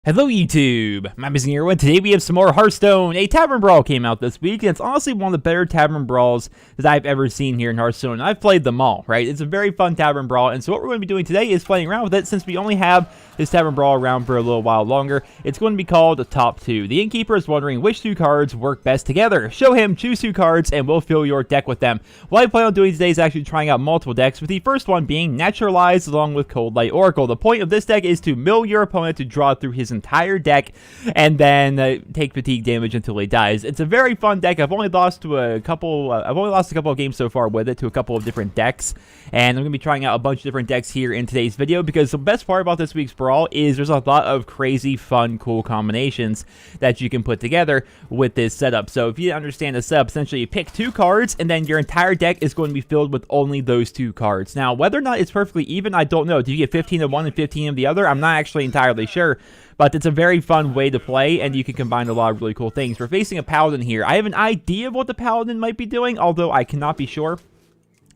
Hello YouTube, my name is Nero, and today we have some more Hearthstone. A Tavern Brawl came out this week, and it's honestly one of the better Tavern Brawls that I've ever seen here in Hearthstone. I've played them all, right? It's a very fun Tavern Brawl, and so what we're going to be doing today is playing around with it. Since we only have this Tavern Brawl around for a little while longer, it's going to be called the Top 2. The Innkeeper is wondering which two cards work best together. Show him, choose two cards, and we'll fill your deck with them. What I plan on doing today is actually trying out multiple decks, with the first one being Naturalized along with Cold Light Oracle. The point of this deck is to mill your opponent to draw through his entire deck, and then take fatigue damage until he dies. It's a very fun deck. I've only lost a couple of games so far with it to a couple of different decks, and I'm going to be trying out a bunch of different decks here in today's video, because the best part about this week's Brawl is there's a lot of crazy, fun, cool combinations that you can put together with this setup. So if you didn't understand the setup, essentially you pick two cards, and then your entire deck is going to be filled with only those two cards. Now, whether or not it's perfectly even, I don't know. Do you get 15 of one and 15 of the other? I'm not actually entirely sure. But it's a very fun way to play, and you can combine a lot of really cool things. We're facing a Paladin here. I have an idea of what the Paladin might be doing, although I cannot be sure.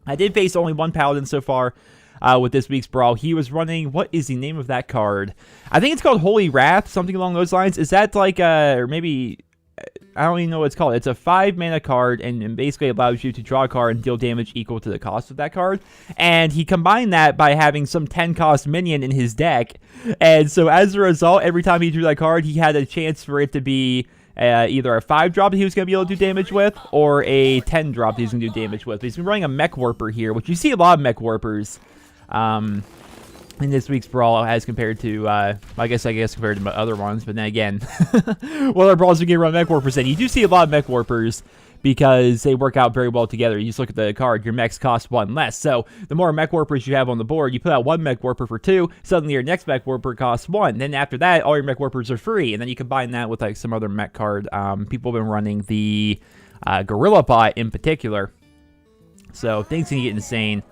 I did face only one Paladin so far with this week's Brawl. He was running, what is the name of that card? I think it's called Holy Wrath, something along those lines. Is that like, or maybe, I don't even know what it's called. It's a 5-mana card, and basically allows you to draw a card and deal damage equal to the cost of that card. And he combined that by having some 10-cost minion in his deck. And so as a result, every time he drew that card, he had a chance for it to be either a 5-drop that he was going to be able to do damage with, or a 10-drop that he was going to do damage with. But he's been running a Mech Warper here, which you see a lot of Mech Warpers in this week's Brawl as compared to, I guess compared to other ones. But then again, what other Brawls you get run Mech Warpers in? You do see a lot of Mech Warpers because they work out very well together. You just look at the card, your mechs cost one less. So the more Mech Warpers you have on the board, you put out one Mech Warper for 2, suddenly your next Mech Warper costs 1. Then after that, all your Mech Warpers are free. And then you combine that with like some other mech card. People have been running the Gorilla Bot in particular. So things can get insane.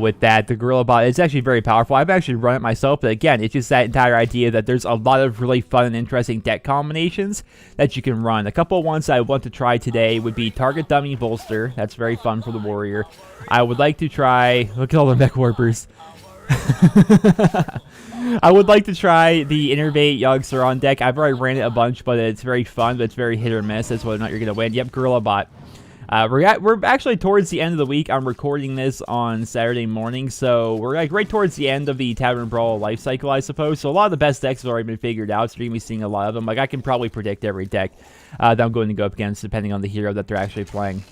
With that, the Gorilla Bot is actually very powerful. I've actually run it myself, but again, it's just that entire idea that there's a lot of really fun and interesting deck combinations that you can run. A couple of ones I want to try today would be Target Dummy Bolster. That's very fun for the Warrior. I would like to try, look at all the Mech Warpers. I would like to try the Innervate Yogg-Saron deck. I've already ran it a bunch, but it's very fun, but it's very hit or miss as whether or not you're going to win. Yep, Gorilla Bot. We're actually towards the end of the week. I'm recording this on Saturday morning, so we're like right towards the end of the Tavern Brawl life cycle, I suppose. So a lot of the best decks have already been figured out, so you're going to be seeing a lot of them. Like, I can probably predict every deck that I'm going to go up against, depending on the hero that they're actually playing.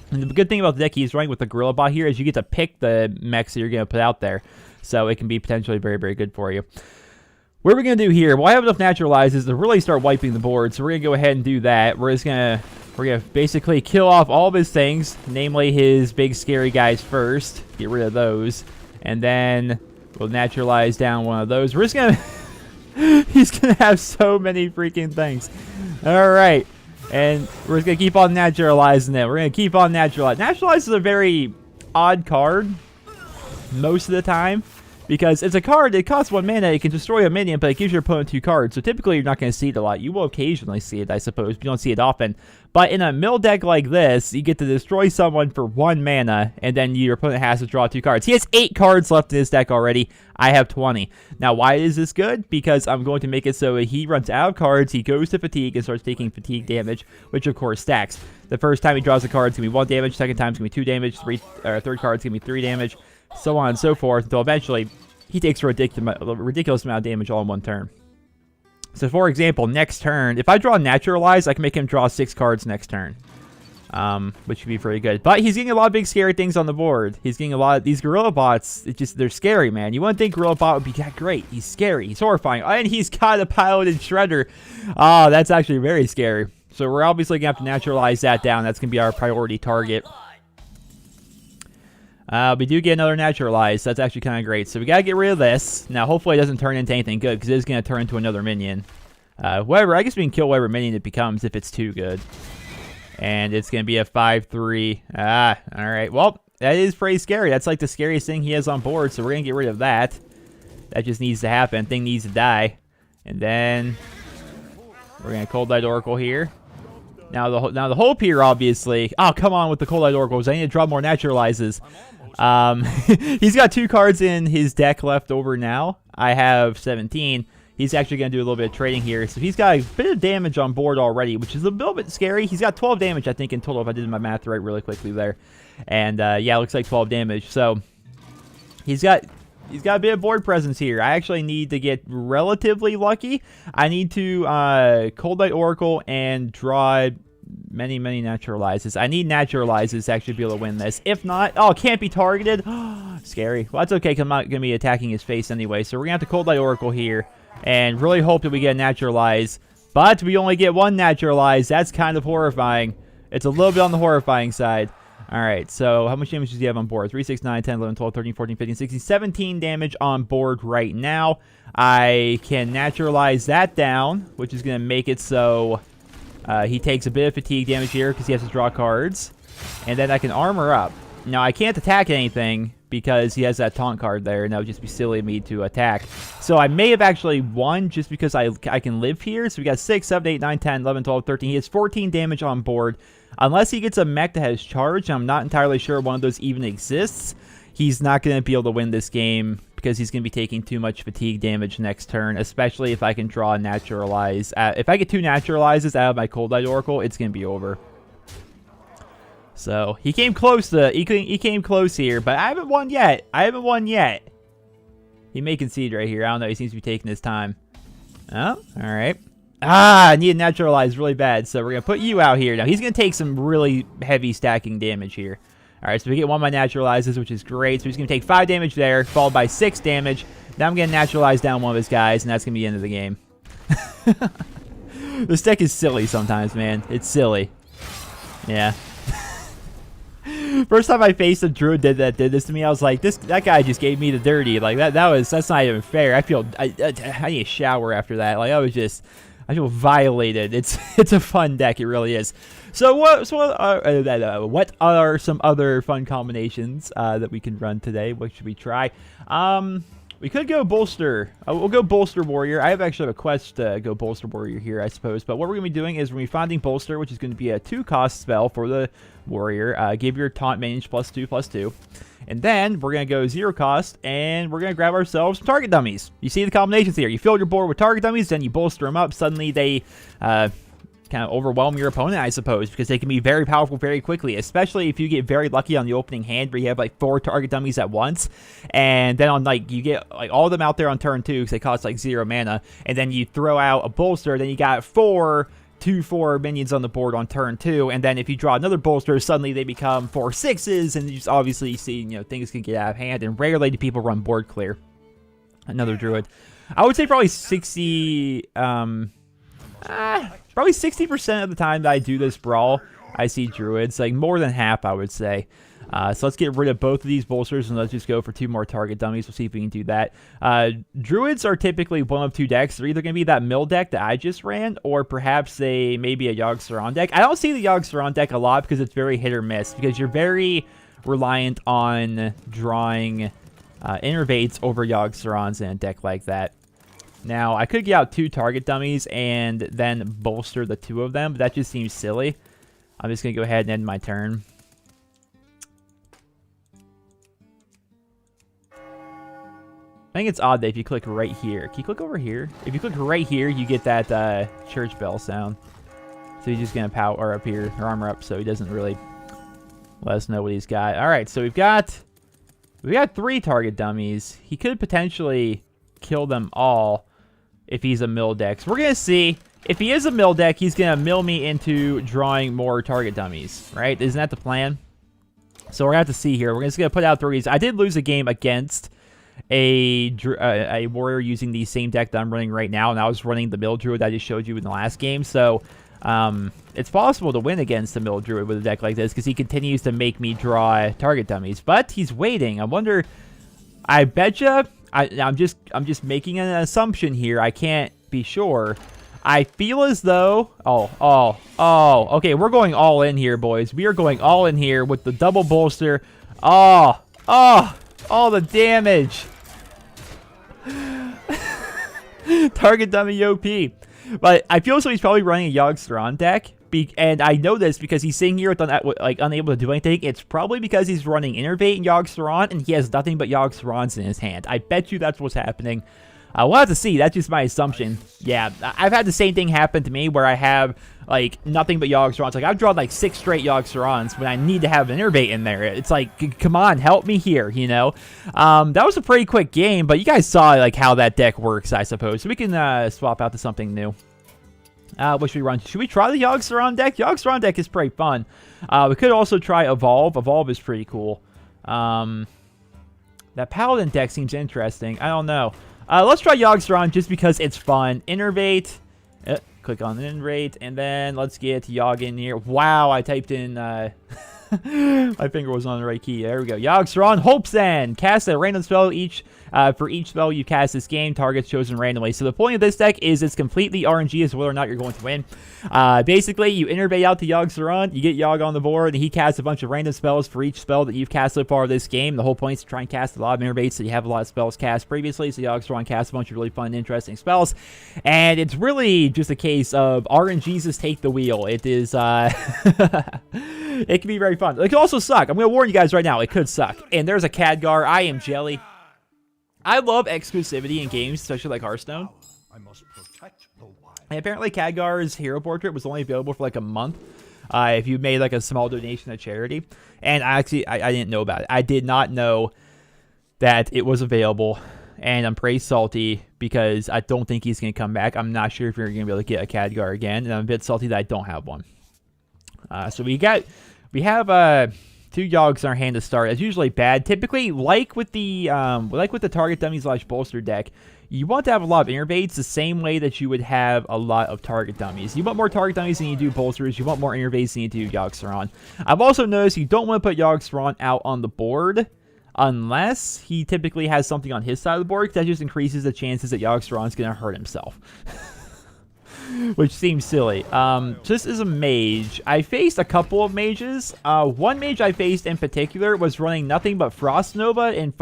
And the good thing about the deck he's running with the Gorilla Bot here is you get to pick the mechs that you're going to put out there, so it can be potentially very, very good for you. What are we going to do here? Well, I have enough Naturalizes to really start wiping the board, so we're going to go ahead and do that. We're going to basically kill off all of his things, namely his big scary guys first. Get rid of those. And then we'll naturalize down one of those. We're just going to... He's going to have so many freaking things. Alright. And we're just going to keep on naturalizing it. We're going to keep on naturalizing. Naturalize is a very odd card most of the time, because it's a card that costs 1 mana. It can destroy a minion, but it gives your opponent 2 cards. So typically you're not going to see it a lot. You will occasionally see it, I suppose, but you don't see it often. But in a mill deck like this, you get to destroy someone for 1 mana, and then your opponent has to draw 2 cards. He has 8 cards left in his deck already. I have 20. Now, why is this good? Because I'm going to make it so he runs out of cards, he goes to fatigue, and starts taking fatigue damage, which of course stacks. The first time he draws a card, it's going to be 1 damage. Second time, it's going to be 2 damage. Third card, it's going to be 3 damage. So on and so forth, until eventually he takes a ridiculous amount of damage all in 1 turn. So, for example, next turn, if I draw Naturalize, I can make him draw 6 cards next turn, which would be pretty good. But he's getting a lot of big scary things on the board. He's getting a lot of these Gorilla Bots. They're scary, man. You wouldn't think Gorilla Bot would be that great. He's scary. He's horrifying. And he's got a Paladin Shredder. Oh, that's actually very scary. So we're obviously going to have to naturalize that down. That's going to be our priority target. We do get another Naturalize. That's actually kind of great. So we got to get rid of this. Now, hopefully it doesn't turn into anything good, because it is going to turn into another minion. Whatever. I guess we can kill whatever minion it becomes if it's too good. And it's going to be a 5-3. Alright. Well, that is pretty scary. That's like the scariest thing he has on board, so we're going to get rid of that. That just needs to happen. Thing needs to die. And then we're going to Cold Light Oracle here. Now the hope here, obviously... Oh, come on with the Cold Light Oracles. I need to draw more Naturalizes. He's got 2 cards in his deck left over now. I have 17. he's actually going to do a little bit of trading here. So he's got a bit of damage on board already, which is a little bit scary. He's got 12 damage, I think, in total, if I did my math right really quickly there. And, yeah, it looks like 12 damage. So he's got a bit of board presence here. I actually need to get relatively lucky. I need to Cold Light Oracle and draw many naturalizes. I need naturalizes to actually be able to win this. If not, oh, it can't be targeted. Scary. Well, that's okay, because I'm not going to be attacking his face anyway. So we're going to have to Cold Light Oracle here and really hope that we get a naturalize. But we only get one naturalize. That's kind of horrifying. It's a little bit on the horrifying side. All right, so how much damage does he have on board? 3, 6, 9, 10, 11, 12, 13, 14, 15, 16, 17 damage on board right now. I can naturalize that down, which is going to make it so he takes a bit of fatigue damage here because he has to draw cards. And then I can armor up. Now, I can't attack anything because he has that taunt card there, and that would just be silly of me to attack. So I may have actually won just because I can live here. So we got 6, 7, 8, 9, 10, 11, 12, 13. He has 14 damage on board. Unless he gets a mech that has charge, I'm not entirely sure one of those even exists. He's not going to be able to win this game because he's going to be taking too much fatigue damage next turn, especially if I can draw a naturalize. If I get 2 naturalizes out of my Cold Light Oracle, it's going to be over. So he came close he came close here, but I haven't won yet. He may concede right here. I don't know. He seems to be taking his time. Oh, all right. I need to naturalize really bad, so we're going to put you out here. Now, he's going to take some really heavy stacking damage here. All right, so we get one of my naturalizes, which is great. So he's going to take 5 damage there, followed by 6 damage. Now I'm going to naturalize down one of his guys, and that's going to be the end of the game. This deck is silly sometimes, man. It's silly. Yeah. First time I faced a druid did this to me, I was like, that guy just gave me the dirty. Like that's not even fair. I need a shower after that. Like I feel violated. It's a fun deck. It really is. So what are some other fun combinations that we can run today? What should we try? We could go Bolster. We'll go Bolster Warrior. I actually have a quest to go Bolster Warrior here, I suppose. But what we're going to be doing is we're going to be finding Bolster, which is going to be a 2-cost spell for the Warrior. Give your taunt mage +2/+2. And then we're going to go 0 cost, and we're going to grab ourselves some target dummies. You see the combinations here. You fill your board with target dummies, then you bolster them up. Suddenly they kind of overwhelm your opponent, I suppose, because they can be very powerful very quickly, especially if you get very lucky on the opening hand where you have like 4 target dummies at once, and then on like you get like all of them out there on turn 2 because they cost like 0 mana, and then you throw out a bolster, then you got 2/4 minions on the board on turn 2, and then if you draw another bolster, suddenly they become 4/6s, and you just obviously see, things can get out of hand, and rarely do people run board clear. Another druid. I would say probably 60% of the time that I do this brawl, I see druids, like more than half, I would say. So let's get rid of both of these bolsters and let's just go for 2 more target dummies. We'll see if we can do that. Druids are typically one of 2 decks. They're either going to be that mill deck that I just ran, or perhaps maybe a Yogg-Saron deck. I don't see the Yogg-Saron deck a lot because it's very hit or miss, because you're very reliant on drawing Innervates over Yogg-Sarons in a deck like that. Now, I could get out 2 target dummies and then bolster the 2 of them, but that just seems silly. I'm just going to go ahead and end my turn. I think it's odd that if you click right here, can you click over here? If you click right here, you get that church bell sound. So he's just going to power up here, or armor up, so he doesn't really let us know what he's got. All right, so we've got 3 target dummies. He could potentially kill them all if he's a mill deck. So we're going to see. If he is a mill deck, he's going to mill me into drawing more target dummies, right? Isn't that the plan? So we're going to have to see here. We're just going to put out 3s. I did lose a game against a warrior using the same deck that I'm running right now, and I was running the mill druid I just showed you in the last game. So it's possible to win against the mill druid with a deck like this because he continues to make me draw target dummies. But he's waiting. I wonder. I betcha. I'm just making an assumption here. I can't be sure. I feel as though... Oh. Okay, we're going all in here, boys. We are going all in here with the double bolster. Oh, the damage. Target dummy OP. But I feel as though he's probably running a Yogg-Saron deck. And I know this because he's sitting here with unable to do anything. It's probably because he's running Innervate and Yogg-Saron, and he has nothing but Yogg-Sarons in his hand. I bet you that's what's happening. We'll have to see. That's just my assumption. Yeah, I've had the same thing happen to me where I have, like, nothing but Yogg-Saron's. Like, I've drawn, like, 6 straight Yogg-Saron's when I need to have an Innervate in there. It's like, come on, help me here, you know? That was a pretty quick game, but you guys saw, like, how that deck works, I suppose. So we can swap out to something new. What should we run? Should we try the Yogg-Saron deck? Yogg-Saron deck is pretty fun. We could also try Evolve. Evolve is pretty cool. That Paladin deck seems interesting. I don't know. Let's try Yogg-Saron just because it's fun. Innervate. Click on Innervate. And then let's get Yogg in here. Wow, I typed in... my finger was on the right key. There we go. Yogg-Saron, Hope's End. Cast a random spell for each spell you cast this game. Targets chosen randomly. So the point of this deck is it's completely RNG as whether or not you're going to win. Basically, you Innervate out to Yogg-Saron. You get Yogg on the board, and he casts a bunch of random spells for each spell that you've cast so far this game. The whole point is to try and cast a lot of Innervates so you have a lot of spells cast previously. So Yogg-Saron casts a bunch of really fun, interesting spells. And it's really just a case of RNGs take the wheel. It is... it can be very fun. It could also suck. I'm going to warn you guys right now. It could suck. And there's a Khadgar. I am jelly. I love exclusivity in games, especially like Hearthstone. And apparently Khadgar's hero portrait was only available for like a month if you made like a small donation to charity. And I didn't know about it. I did not know that it was available. And I'm pretty salty because I don't think he's going to come back. I'm not sure if you're going to be able to get a Khadgar again. And I'm a bit salty that I don't have one. So we have 2 Yoggs in our hand to start. It's usually bad. Typically, like with the target dummies / bolster deck, you want to have a lot of Innervates the same way that you would have a lot of target dummies. You want more target dummies than you do bolsters. You want more Innervates than you do Yogg-Saron. I've also noticed you don't want to put Yogg-Saron out on the board unless he typically has something on his side of the board, because that just increases the chances that Yogg-Saron's going to hurt himself. Which seems silly. So this is a mage. I faced a couple of mages. One mage I faced in particular was running nothing but Frost Nova and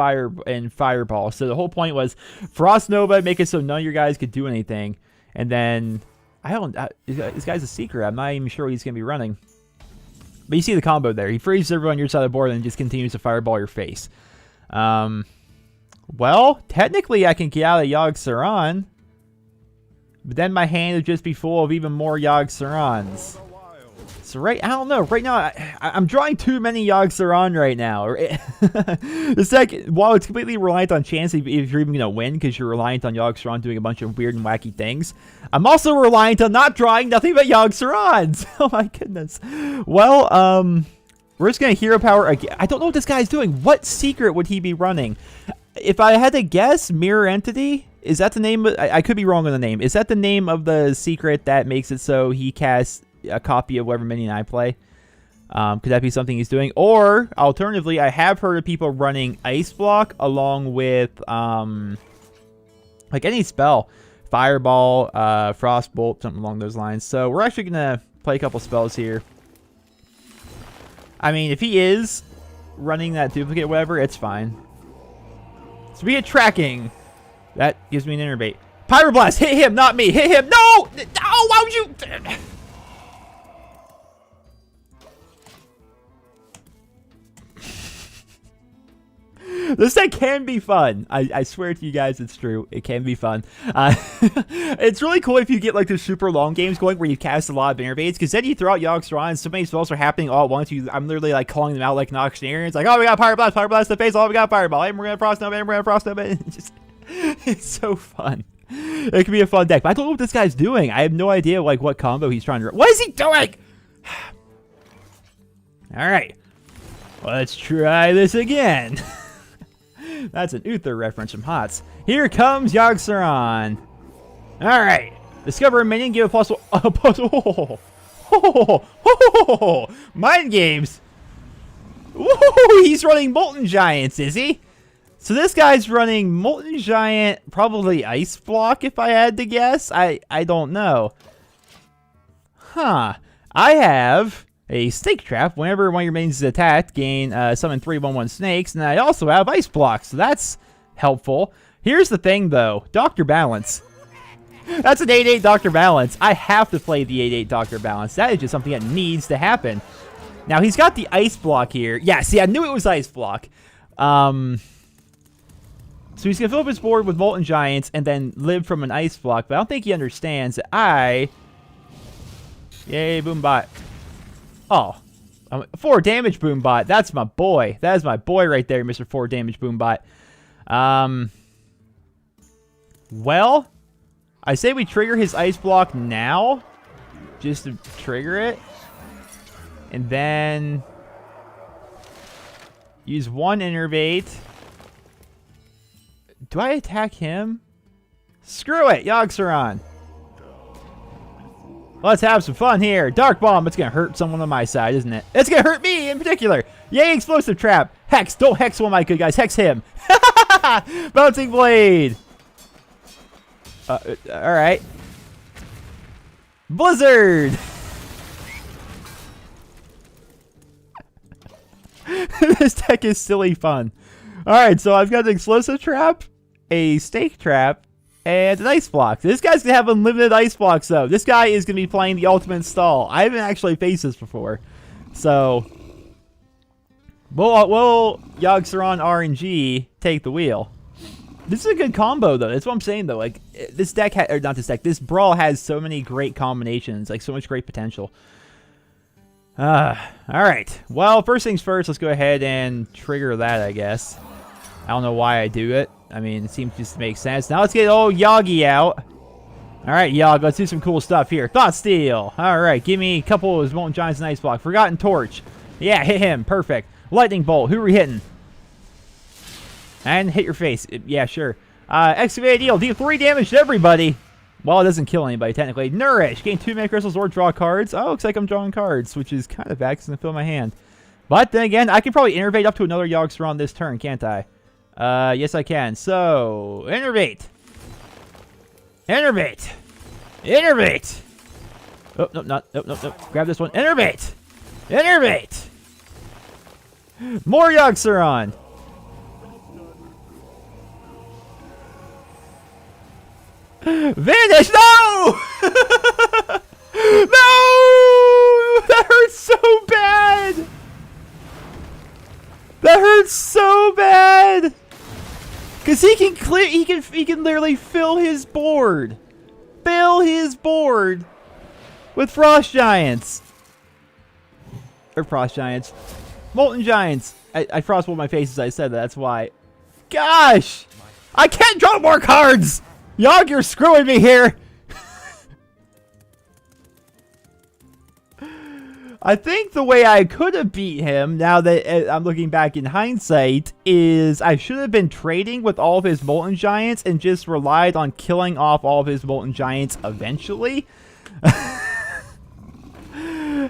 Fireball. So the whole point was Frost Nova, make it so none of your guys could do anything. And then, this guy's a secret. I'm not even sure what he's going to be running. But you see the combo there. He freezes everyone on your side of the board and then just continues to Fireball your face. Well, technically I can get out of Yogg-Saron. But then my hand would just be full of even more Yogg-Sarons. So I don't know. Right now, I'm drawing too many Yogg-Saron right now. This deck, while it's completely reliant on chance if you're even going to win, because you're reliant on Yogg-Saron doing a bunch of weird and wacky things, I'm also reliant on not drawing nothing but Yogg-Sarons. Oh my goodness. Well, we're just going to Hero Power again. I don't know what this guy's doing. What secret would he be running? If I had to guess, Mirror Entity... Is that the name? I could be wrong on the name. Is that the name of the secret that makes it so he casts a copy of whatever minion I play? Could that be something he's doing? Or, alternatively, I have heard of people running Ice Block along with, like any spell. Fireball, Frostbolt, something along those lines. So, we're actually going to play a couple spells here. I mean, if he is running that duplicate or whatever, it's fine. So, we get tracking. That gives me an Innervate. Pyroblast! Hit him, not me! Hit him! No! Oh, why would you... This deck can be fun. I swear to you guys, it's true. It can be fun. It's really cool if you get like the super long games going where you cast a lot of Innervates, because then you throw out Yogg-Saron and so many spells are happening all at once. I'm literally like calling them out like an auctioneer. It's like, oh, we got Pyroblast, Pyroblast in the face. Oh, we got Fireball. And we're going to Frost Nova, and we're going to Frost Nova. It's so fun. It can be a fun deck, but I don't know what this guy's doing. I have no idea like what combo he's trying to run. What is he doing? All right, let's try this again. That's an Uther reference from HOTS. Here comes Yogg-Saron. All right, discover a minion, give a plus. Mind games. Ooh, he's running Molten Giants, is he? So this guy's running Molten Giant, probably Ice Block if I had to guess. I don't know. Huh. I have a Snake Trap. Whenever one of your minions is attacked, gain summon 3/1/1 snakes. And I also have Ice Block, so that's helpful. Here's the thing, though. Dr. Balance. That's an 8/8 Dr. Balance. I have to play the 8/8 Dr. Balance. That is just something that needs to happen. Now, he's got the Ice Block here. Yeah, see, I knew it was Ice Block. So he's going to fill up his board with Molten Giants and then live from an ice block. But I don't think he understands that Yay, Boombot. Oh. 4 damage Boombot. That's my boy. That is my boy right there, Mr. 4 damage Boombot. Well, I say we trigger his ice block now. Just to trigger it. And then use 1 Innervate. Do I attack him? Screw it, Yogg-Saron. Let's have some fun here. Dark Bomb. It's going to hurt someone on my side, isn't it? It's going to hurt me in particular. Yay, Explosive Trap. Hex. Don't hex one of my good guys. Hex him. Bouncing Blade. Alright. Blizzard. This deck is silly fun. Alright, so I've got an Explosive Trap, a Stake Trap, and an Ice Block. This guy's going to have unlimited Ice Blocks, though. This guy is going to be playing the ultimate stall. I haven't actually faced this before. So, will Yogg-Saron RNG take the wheel? This is a good combo, though. That's what I'm saying, though. Like, this deck, or not this deck, this Brawl has so many great combinations. Like, so much great potential. Alright. Well, first things first, let's go ahead and trigger that, I guess. I don't know why I do it. I mean, it seems just to make sense. Now let's get old Yoggy out. Alright, Yogg, let's do some cool stuff here. Thought Steal. Alright, give me a couple of his Molten Giants and Ice Block. Forgotten Torch. Yeah, hit him. Perfect. Lightning Bolt. Who are we hitting? And hit your face. Yeah, sure. Excavate Eel. Deal 3 damage to everybody. Well, it doesn't kill anybody, technically. Nourish. Gain 2 mana crystals or draw cards. Oh, looks like I'm drawing cards, which is kind of bad because I'm going to fill my hand. But then again, I can probably innervate up to another Yogg-Saron this turn, can't I? Yes, I can. So, innervate. Innervate. Innervate. Oh, no, not. Nope, nope, nope. Grab this one. Innervate. Innervate. More Yogg-Saron. Vanish! No! No! That hurts so bad! That hurts so bad! Cause he can clear, he can literally fill his board. Fill his board with Frost Giants. Or Frost Giants. Molten Giants. I frostbolt my face as I said that, that's why. Gosh! I can't draw more cards! Yogg, you're screwing me here! I think the way I could have beat him, now that I'm looking back in hindsight, is I should have been trading with all of his Molten Giants and just relied on killing off all of his Molten Giants eventually. How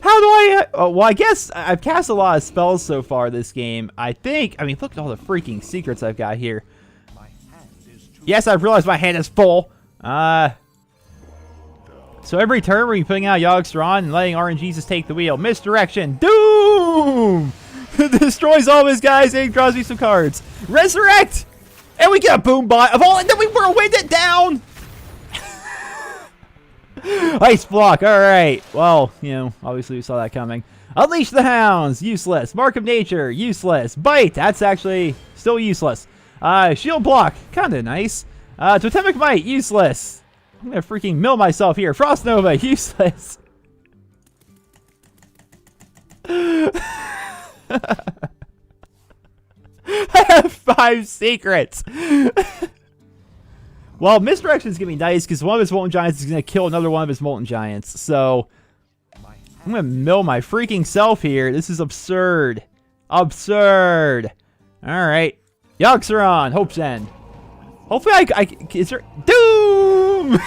do I... Oh, well, I guess I've cast a lot of spells so far this game. I mean, look at all the freaking secrets I've got here. Yes, I've realized my hand is full. So every turn we're putting out Yogg-Saron and letting RNGs just take the wheel. Misdirection. Doom! Destroys all of his guys and draws me some cards. Resurrect! And we get a Boombot of all, and then we whirlwind it down! Ice Block, alright. Well, you know, obviously we saw that coming. Unleash the Hounds, useless. Mark of Nature, useless. Bite, that's actually still useless. Shield Block, kinda nice. Totemic Might, useless. I'm gonna freaking mill myself here. Frost Nova, useless. I have 5 secrets. Well, Misdirection is gonna be nice because one of his Molten Giants is gonna kill another one of his Molten Giants. So I'm gonna mill my freaking self here. This is absurd. Absurd. Alright. Yogg-Saron, Hope's End. Hopefully is there... Doom!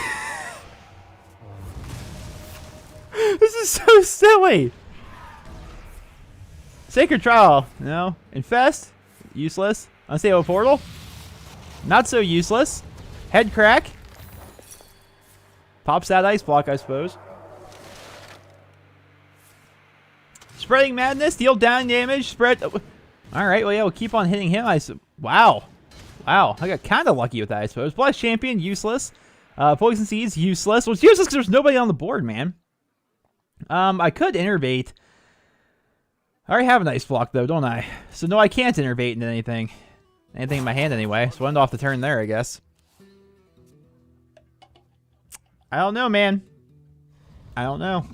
This is so silly. Sacred Trial. No. Infest. Useless. Unstable Portal. Not so useless. Head Crack. Pops that Ice Block, I suppose. Spreading Madness. Deal down damage. Spread... Alright, well, yeah, we'll keep on hitting him. Wow. Wow, I got kind of lucky with that, I suppose. Blast Champion, useless. Poison Seeds, useless. Well, it's useless because there's nobody on the board, man. I could innervate. I already have an Ice Block, though, don't I? So, no, I can't innervate into anything. anything in my hand anyway. So end off the turn there, I guess. I don't know, man. I don't know.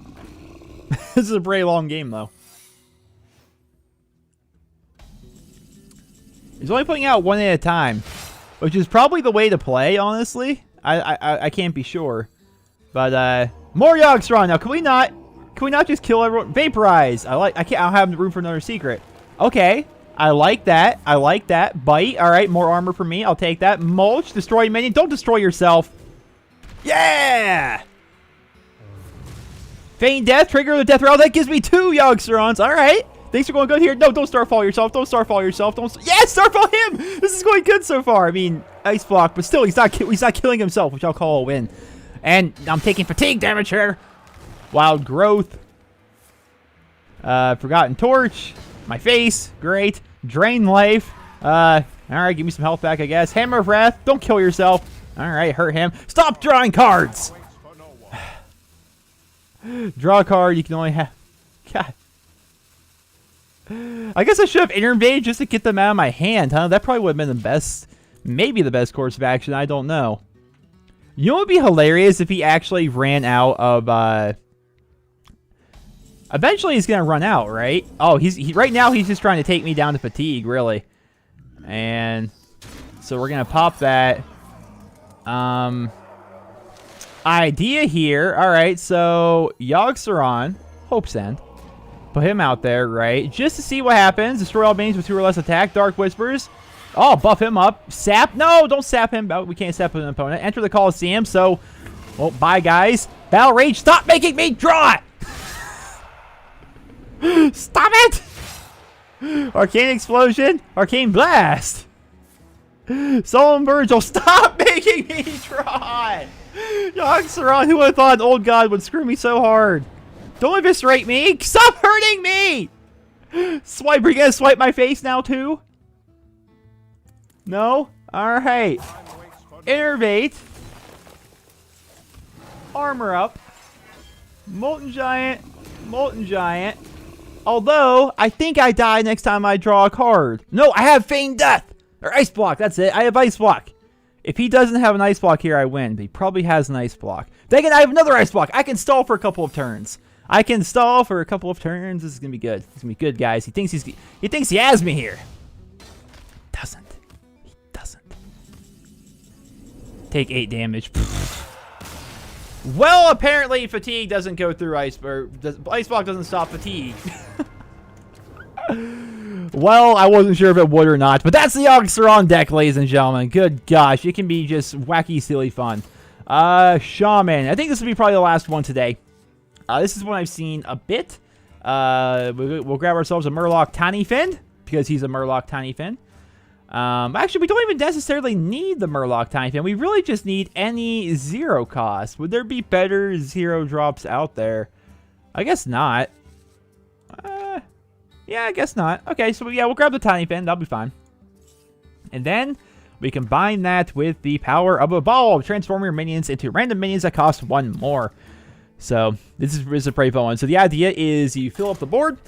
This is a pretty long game, though. He's only putting out one at a time, which is probably the way to play, honestly. I can't be sure. But, more Yogg-Saron. Now, can we not just kill everyone? Vaporize. I don't have room for another secret. Okay. I like that. I like that. Bite. All right. More armor for me. I'll take that. Mulch. Destroy minion. Don't destroy yourself. Yeah! Feign death. Trigger the death rattle. That gives me 2 Yogg-Sarons. All right. Things are going good here. No, don't Starfall yourself. Don't Starfall yourself. Don't. Yeah, Starfall him. This is going good so far. I mean, Ice Block, but still, he's not killing himself, which I'll call a win. And I'm taking fatigue damage here. Wild Growth. Forgotten Torch. My face. Great. Drain Life. All right, give me some health back, I guess. Hammer of Wrath. Don't kill yourself. All right, hurt him. Stop drawing cards. Draw a card. You can only have. God. I guess I should have intervened just to get them out of my hand, huh? That probably would have been the best, maybe the best course of action. I don't know. You know what would be hilarious if he actually ran out of, eventually he's going to run out, right? Oh, right now he's just trying to take me down to fatigue, really. And so we're going to pop that. Idea here. All right, so Yogg-Saron, Hope's End. Put him out there, right? Just to see what happens. Destroy all minions with 2 or less attack. Dark Whispers. Oh, buff him up. Sap. No, don't sap him. Oh, we can't sap an opponent. Enter the Coliseum, so... Well, bye, guys. Battle Rage. Stop making me draw it! Stop it! Arcane Explosion. Arcane Blast. Solemn Virgil. Stop making me draw it! Yogg-Saron, who would have thought an old god would screw me so hard? Don't eviscerate me! Stop hurting me! Swipe, are you gonna swipe my face now too? No? Alright. Innervate. Armor up. Molten Giant. Molten Giant. Although, I think I die next time I draw a card. No, I have Feign Death! Or Ice Block, that's it. I have Ice Block. If he doesn't have an Ice Block here, I win. But he probably has an Ice Block. Dang it, I have another Ice Block! I can stall for a couple of turns. I can stall for a couple of turns. This is gonna be good. It's gonna be good, guys. He thinks he has me here. Doesn't. He doesn't. Take 8 damage. Well, apparently fatigue doesn't go through Ice Block doesn't stop fatigue. Well, I wasn't sure if it would or not, but that's the Yogg-Saron deck, ladies and gentlemen. Good gosh, it can be just wacky, silly fun. Shaman. I think this will be probably the last one today. This is one I've seen a bit. We'll grab ourselves a Murloc Tiny Fin, because he's a Murloc Tiny Fin. Actually, we don't even necessarily need the Murloc Tiny Fin. We really just need any 0 cost. Would there be better 0 drops out there? I guess not. Yeah, I guess not. Okay, so yeah, we'll grab the Tiny Fin. That'll be fine. And then we combine that with the power of Evolve. Transform your minions into random minions that cost 1 more. So this is a pretty fun one. So the idea is you fill up the board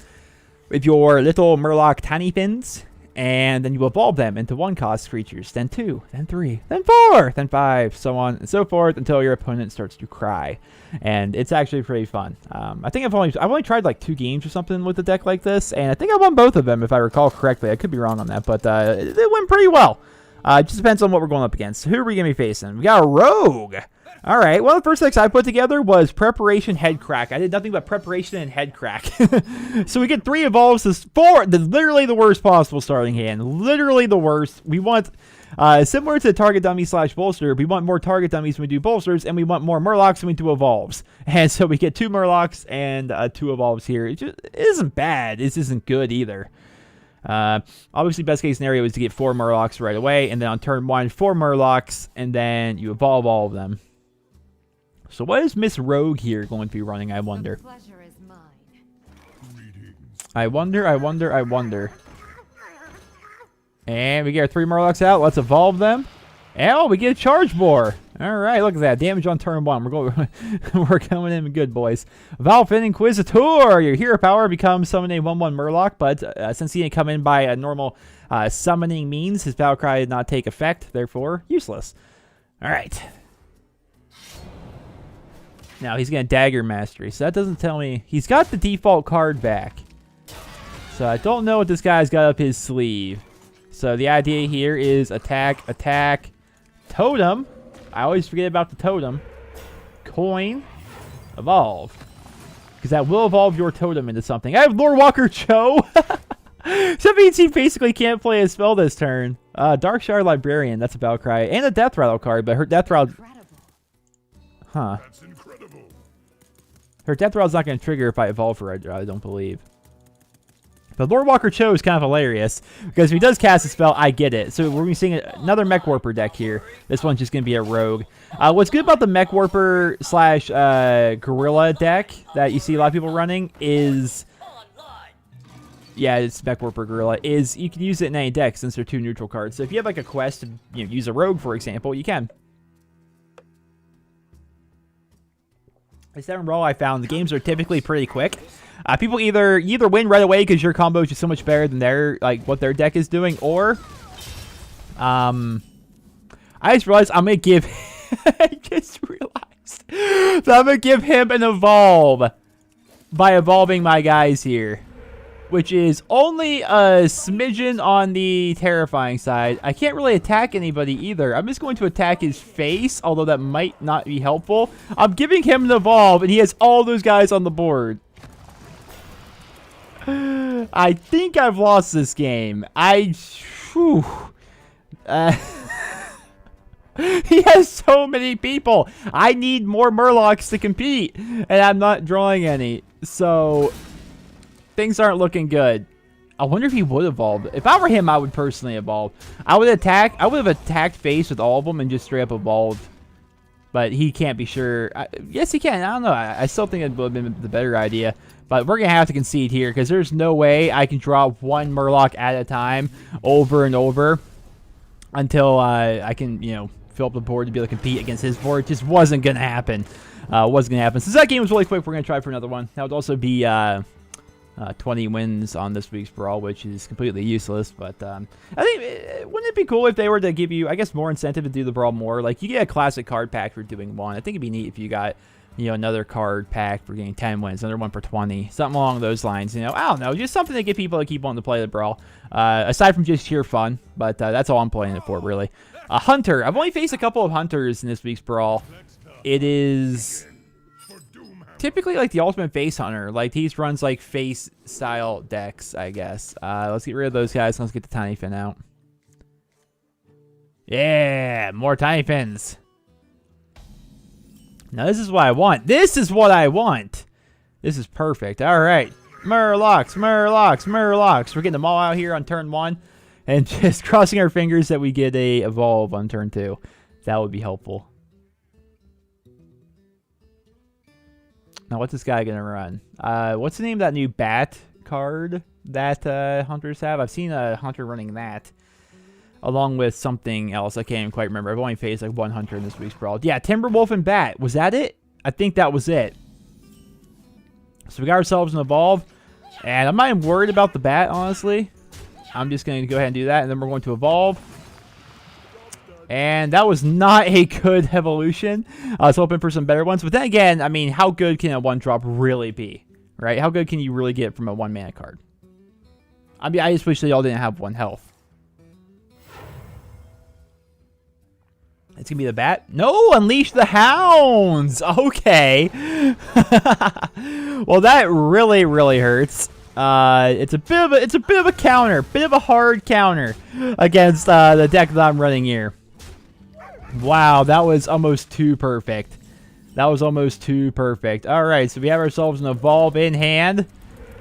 with your little Murloc Tiny Fins, and then you evolve them into 1-cost creatures, then 2, then 3, then 4, then 5, so on and so forth until your opponent starts to cry. And it's actually pretty fun. I think I've only tried like 2 games or something with a deck like this, and I think I won both of them if I recall correctly. I could be wrong on that, but it went pretty well. It just depends on what we're going up against. So who are we going to be facing? We got a Rogue. All right, well, the first decks I put together was Preparation, Head Crack. I did nothing but Preparation and Head Crack. So we get 3 Evolves, 4, literally the worst possible starting hand. Literally the worst. We want, similar to Target Dummy / Bolster, we want more Target Dummies when we do Bolsters, and we want more Murlocs when we do Evolves. And so we get 2 Murlocs and 2 Evolves here. It isn't bad. This isn't good either. Obviously, best case scenario is to get 4 Murlocs right away, and then on turn 1, 4 Murlocs, and then you evolve all of them. So what is Miss Rogue here going to be running, I wonder? I wonder. And we get our 3 Murlocs out. Let's evolve them. And we get a Charge Bore. All right, look at that. Damage on turn 1. We're going, we're coming in good, boys. Valfin Inquisitor. Your hero power becomes summon a 1/1 Murloc, but since he didn't come in by a normal summoning means, his battle cry did not take effect, therefore useless. All right. Now he's going to Dagger Mastery, so that doesn't tell me... He's got the default card back. So I don't know what this guy's got up his sleeve. So the idea here is attack, attack, totem. I always forget about the totem. Coin, evolve. Because that will evolve your totem into something. I have Lord Walker Cho. So that means he basically can't play a spell this turn. Darkshire Librarian, that's a battle cry. And a Death Rattle card, but her Death Rattle... Huh. Her Death Rattle's not going to trigger if I evolve her, I don't believe. But Lord Walker Cho is kind of hilarious, because if he does cast a spell, I get it. So we're going to be seeing another Mech Warper deck here. This one's just going to be a rogue. What's good about the Mech Warper slash Gorilla deck that you see a lot of people running is... Yeah, it's Mech Warper Gorilla, is you can use it in any deck since they're 2 neutral cards. So if you have like a quest to use a rogue, for example, you can. This Tavern Brawl, I found the games are typically pretty quick. People either win right away because your combo is just so much better than what their deck is doing, or I just realized I'm gonna give I just realized that I'm gonna give him an evolve by evolving my guys here, which is only a smidgen on the terrifying side. I can't really attack anybody either. I'm just going to attack his face, although that might not be helpful. I'm giving him an evolve, and he has all those guys on the board. I think I've lost this game. He has so many people. I need more Murlocs to compete, and I'm not drawing any. So things aren't looking good. I wonder if he would evolve. If I were him, I would personally evolve. I would have attacked face with all of them and just straight up evolved. But he can't be sure. Yes, he can. I don't know. I still think it would have been the better idea. But we're going to have to concede here because there's no way I can draw one Murloc at a time over and over until I can, fill up the board to be able to compete against his board. It just wasn't going to happen. Wasn't going to happen. Since that game was really quick, we're going to try for another one. That would also be 20 wins on this week's Brawl, which is completely useless. But I think, wouldn't it be cool if they were to give you, I guess, more incentive to do the Brawl more? Like, you get a classic card pack for doing one. I think it'd be neat if you got... another card pack for getting 10 wins, another one for 20, something along those lines. I don't know, just something to get people to keep wanting to play the Brawl, aside from just sheer fun. But that's all I'm playing it for, really. A Hunter. I've only faced a couple of Hunters in this week's Brawl. It is typically like the ultimate face hunter. Like, he runs like face style decks, I guess. Let's get rid of those guys. Let's get the Tiny Fin out. Yeah, more Tiny Fins. Now, this is what I want. This is what I want. This is perfect. All right. Murlocs, Murlocs, Murlocs. We're getting them all out here on turn 1. And just crossing our fingers that we get a evolve on turn 2. That would be helpful. Now, what's this guy going to run? What's the name of that new bat card that hunters have? I've seen a hunter running that, along with something else. I can't even quite remember. I've only faced like one hunter in this week's Brawl. Yeah, Timberwolf and Bat. Was that it? I think that was it. So we got ourselves an evolve. And I'm not even worried about the Bat, honestly. I'm just going to go ahead and do that. And then we're going to evolve. And that was not a good evolution. I was hoping for some better ones. But then again, I mean, how good can a 1-drop really be? Right? How good can you really get from a 1-mana card? I mean, I just wish they all didn't have 1 health. It's going to be the Bat. No, Unleash the Hounds. Okay. Well, that really, really hurts. It's a bit of a counter. Bit of a hard counter against the deck that I'm running here. Wow, that was almost too perfect. That was almost too perfect. All right, so we have ourselves an evolve in hand.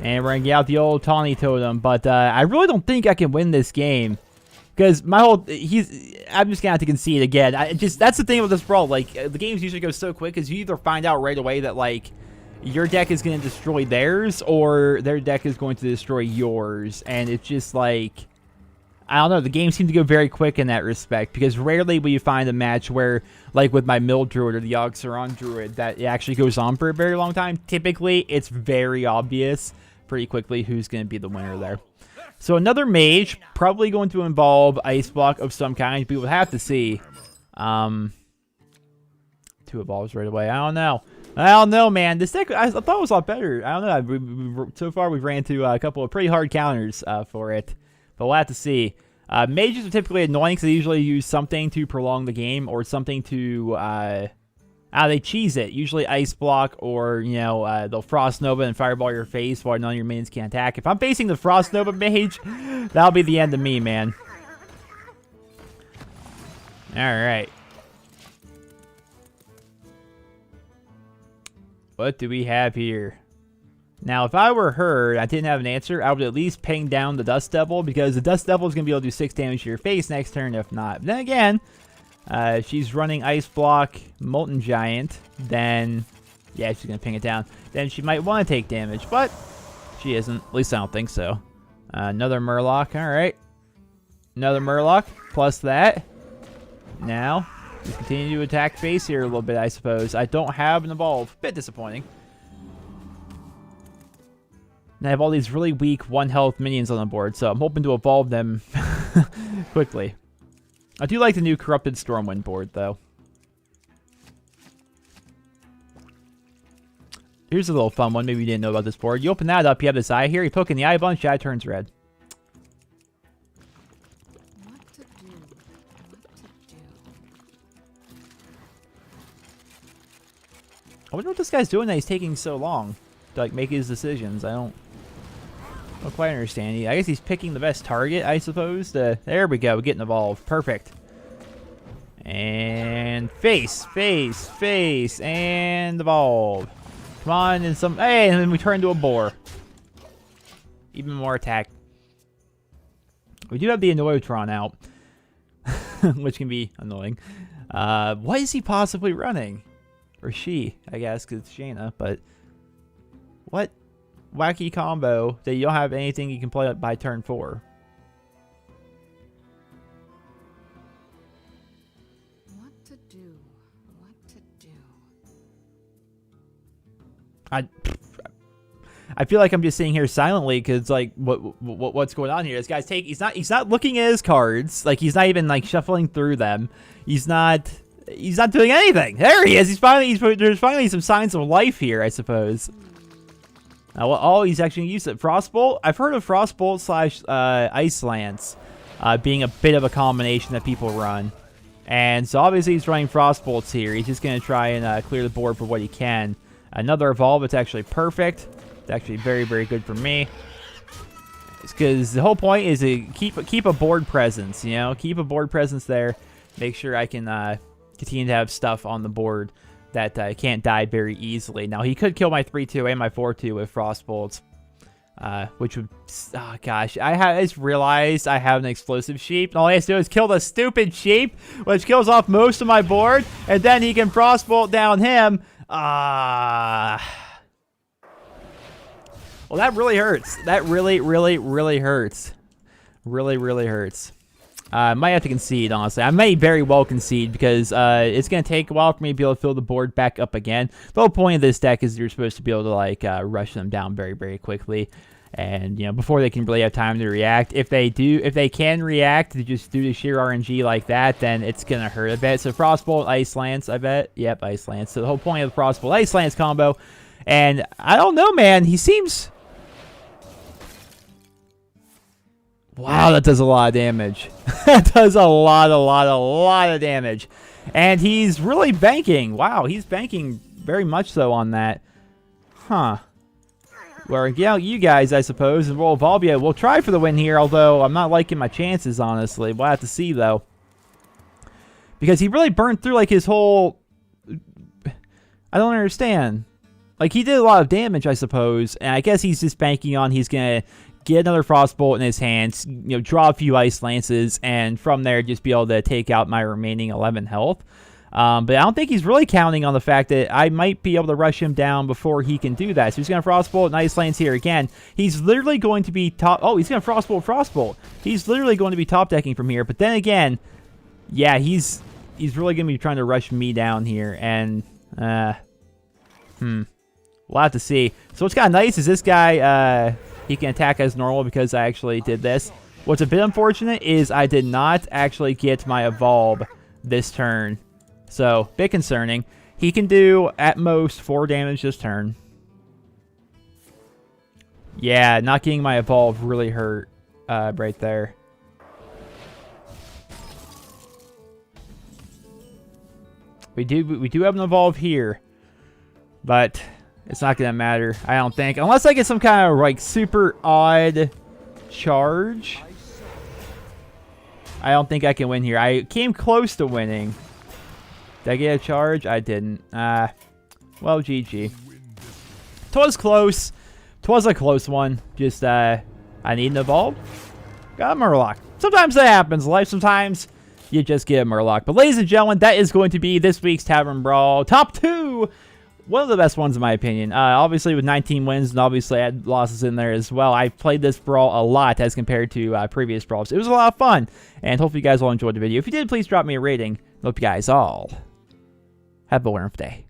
And we're going to get out the old Tawny Totem. But I really don't think I can win this game. Because my whole, I'm just gonna have to concede again. That's the thing with this Brawl. Like, the games usually go so quick because you either find out right away that, like, your deck is gonna destroy theirs, or their deck is going to destroy yours. And it's just like, I don't know, the game seemed to go very quick in that respect, because rarely will you find a match where, like with my Mill Druid or the Yogg-Saron Druid, that it actually goes on for a very long time. Typically, it's very obvious pretty quickly who's going to be the winner there. So another mage, probably going to involve Ice Block of some kind. We will have to see. 2 evolves right away. I don't know, man. This deck, I thought it was a lot better. I don't know. So far, we've ran into a couple of pretty hard counters for it. But we'll have to see. Mages are typically annoying because they usually use something to prolong the game or something to... they cheese it. Usually Ice Block or, you know, they'll Frost Nova and Fireball your face while none of your minions can attack. If I'm facing the Frost Nova mage, that'll be the end of me, man. Alright. What do we have here? Now, if I were her and I didn't have an answer, I would at least ping down the Dust Devil, because the Dust Devil is going to be able to do 6 damage to your face next turn, if not. But then again... she's running Ice Block, Molten Giant, then, yeah, she's going to ping it down. Then she might want to take damage, but she isn't. At least I don't think so. Another Murloc, alright. Another Murloc, plus that. Now, just continue to attack face here a little bit, I suppose. I don't have an Evolve. Bit disappointing. And I have all these really weak 1-health minions on the board, so I'm hoping to evolve them quickly. I do like the new Corrupted Stormwind board, though. Here's a little fun one. Maybe you didn't know about this board. You open that up, you have this eye here. You poke in the eye bunch, eye turns red. What to do? I wonder what this guy's doing that he's taking so long to like make his decisions. I don't quite understand. I guess he's picking the best target, I suppose. There we go. We're getting evolved. Perfect. And face, and evolve. Come on, and some. Hey, and then we turn into a boar. Even more attack. We do have the Annoyotron out, which can be annoying. What is he possibly running? Or she, I guess, because it's Jaina. But what wacky combo that you don't have anything you can play by turn 4? What to do? What to do? I feel like I'm just sitting here silently because like what's going on here? This guy's he's not looking at his cards. Like he's not even like shuffling through them. He's not doing anything. There he is. There's finally some signs of life here, I suppose. Now, he's actually used it. Frostbolt? I've heard of Frostbolt / Ice Lance being a bit of a combination that people run. And so obviously he's running Frostbolts here. He's just going to try and clear the board for what he can. Another Evolve, it's actually perfect. It's actually very, very good for me. Because the whole point is to keep a board presence, you know? Keep a board presence there. Make sure I can continue to have stuff on the board that can't die very easily. Now, he could kill my 3-2 and my 4-2 with Frostbolts, which would... Oh, gosh. I just realized I have an explosive sheep. And all he has to do is kill the stupid sheep, which kills off most of my board, and then he can Frostbolt down him. Well, that really hurts. That really, really, really hurts. Really, really hurts. I might have to concede, honestly. I may very well concede because it's going to take a while for me to be able to fill the board back up again. The whole point of this deck is you're supposed to be able to like rush them down very, very quickly. And, you know, before they can really have time to react. If they can react to just do the sheer RNG like that, then it's going to hurt a bit. So Frostbolt, Ice Lance, I bet. Yep, Ice Lance. So the whole point of the Frostbolt, Ice Lance combo. And I don't know, man. He seems... Wow, that does a lot of damage. That does a lot of damage. And he's really banking. Wow, he's banking very much so on that. Huh. Well, yeah, you guys, I suppose, and we'll evolve you. We'll try for the win here, although I'm not liking my chances, honestly. We'll have to see, though. Because he really burnt through, like, his whole... I don't understand. Like, he did a lot of damage, I suppose, and I guess he's just banking on he's going to get another Frostbolt in his hands, you know, draw a few Ice Lances, and from there just be able to take out my remaining 11 health. But I don't think he's really counting on the fact that I might be able to rush him down before he can do that. So he's going to Frostbolt. Nice lanes here again. He's literally going to be top... Oh, he's going to Frostbolt. He's literally going to be top decking from here. But then again, yeah, he's really going to be trying to rush me down here. And, we'll have to see. So what's kind of nice is this guy, he can attack as normal because I actually did this. What's a bit unfortunate is I did not actually get my Evolve this turn. So, bit concerning. He can do, at most, 4 damage this turn. Yeah, not getting my Evolve really hurt right there. We do have an Evolve here. But it's not going to matter, I don't think. Unless I get some kind of, like, super odd charge. I don't think I can win here. I came close to winning. Did I get a charge? I didn't. Well, GG. Twas close. Twas a close one. Just, I need an Evolve. Got a Murloc. Sometimes that happens in life. Sometimes you just get a Murloc. But ladies and gentlemen, that is going to be this week's Tavern Brawl. Top 2! One of the best ones in my opinion. Obviously with 19 wins, and obviously I had losses in there as well. I played this Brawl a lot as compared to previous Brawls. It was a lot of fun, and hopefully you guys all enjoyed the video. If you did, please drop me a rating. Hope you guys all have a wonderful day.